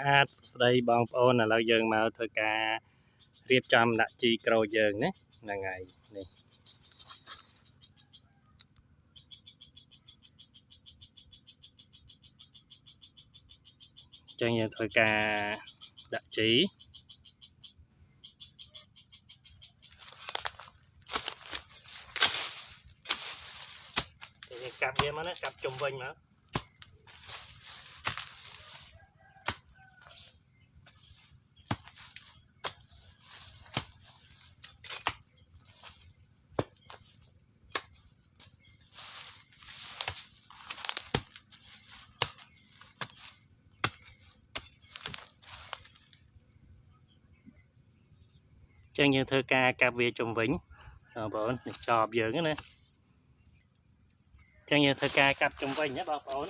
อาดស្ដីបងប្អូនឥឡូវយើងមកធ្វើការរៀបចំដាក់ជីក្រូចយើងណាហ្នឹងហើយនេះចឹងយើងធ្វើការដាក់ជីយើងកាប់វាមកណាកាប់ជុំវិញមកចឹងយើងធ្វើការកាប់វាជុំវិញបងប្អូននេះចប់យើងណាចឹងយើងធ្វើការកាប់ជុំវិញណាបងប្អូន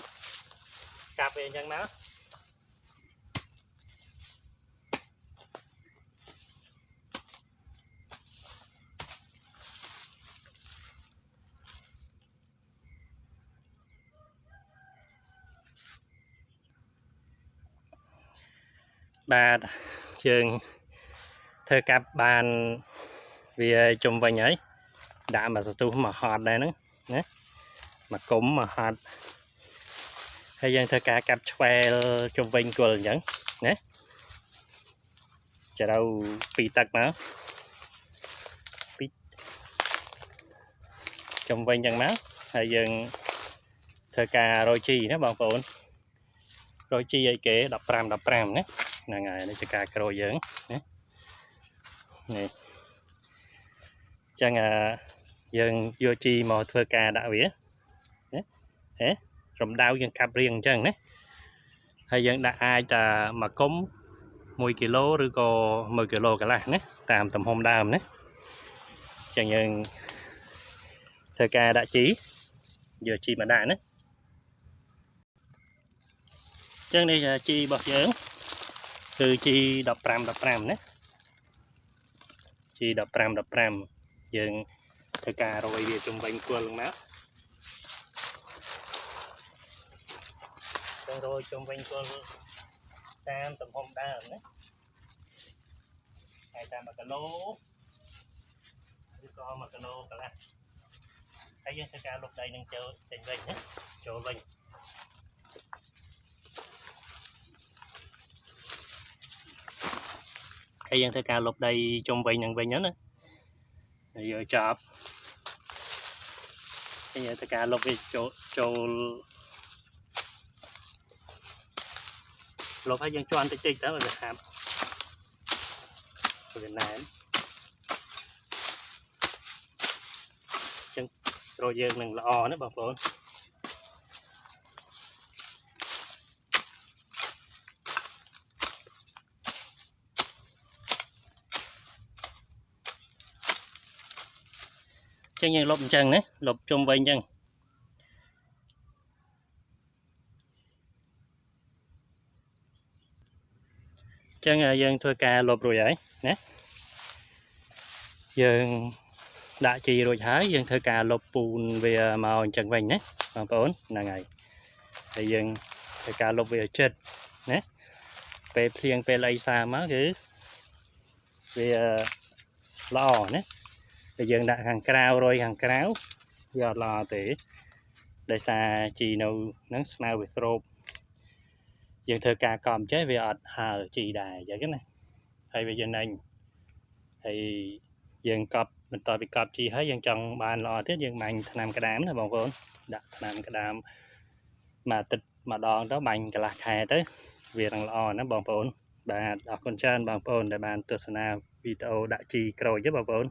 កាប់វាអញ្ចឹងណាបាទយើងធ្វើកាប់បានវាជុំវិញហើយដាក់មកសន្ទុះមកហត់ដែរហ្នឹងណាមកគុំមកហត់ហើយយើងធ្វើការកាប់ឆ្វែលជុំវិញគល់អញ្ចឹងណាចៅពីទឹកមកពីជុំវិញអញ្ចឹងមកហើយយើងធ្វើការរោយជីណាបងប្អូនរោយជីឲ្យគេ15ណាហ្នឹងហើយនេះជាការក្រូចយើងណានេះចឹងយើងយកជីមកធ្វើការដាក់វាណារំដៅយើងកាប់រៀងអញ្ចឹងណាហើយយើងដាក់អាចតែ1គុំ1គីឡូឬក៏1គីឡូកន្លះណាតាមទំហំដើមណាចឹងយើងធ្វើការដាក់ជីយកជីមកដាក់ណាចឹងនេះជីរបស់យើងគឺជី15ណាជី15យើងធ្វើការរោយវាជុំវិញគល់មកយើងរោយជុំវិញគល់តាមទំហំដើមណាហើយតាម1គីឡូឬក៏1គីឡូកន្លះហើយយើងធ្វើការលុបដីនឹងចូលចេញវិញណាចូលវិញហើយយើងធ្វើការលុបដីជុំវិញនឹងវិញណាហើយយកចប់ហើយយើងធ្វើការលុបវាចូលលុបហើយយើងជន់តិចទៅឲ្យវាខាប់វាណែនចឹងក្រូចយើងនឹងល្អណាបងប្អូនចឹងយើងលុបអញ្ចឹងណាលុបជុំវិញអញ្ចឹងចឹងយើងធ្វើការលុបរួចហើយណាយើងដាក់ជីរួចហើយយើងធ្វើការលុបពូនវាមកអញ្ចឹងវិញណាបងប្អូនហ្នឹងហើយហើយយើងធ្វើការលុបវាចិត្តណាពេលភ្លៀងពេលអីសាមកគឺវាល្អណាតែយើងដាក់ខាងក្រៅរយខាងក្រៅវាអត់ល្អទេដោយសារជីនៅហ្នឹងស្មៅវាស្រូបយើងធ្វើការកំចេះវាអត់ហើរជីដែរអញ្ចឹងណាហើយវាយើងហើយយើងកប់បន្តពីកប់ជីហើយយើងចង់បានល្អទៀតយើងបាញ់ថ្នាំក្តាមណាបងប្អូនដាក់ថ្នាំក្តាមមួយអាទិត្យម្ដងទៅបាញ់កន្លះខែទៅវានឹងល្អណាបងប្អូនបាទអរគុណច្រើនបងប្អូនដែលបានទស្សនាវីដេអូដាក់ជីក្រូចទេបងប្អូន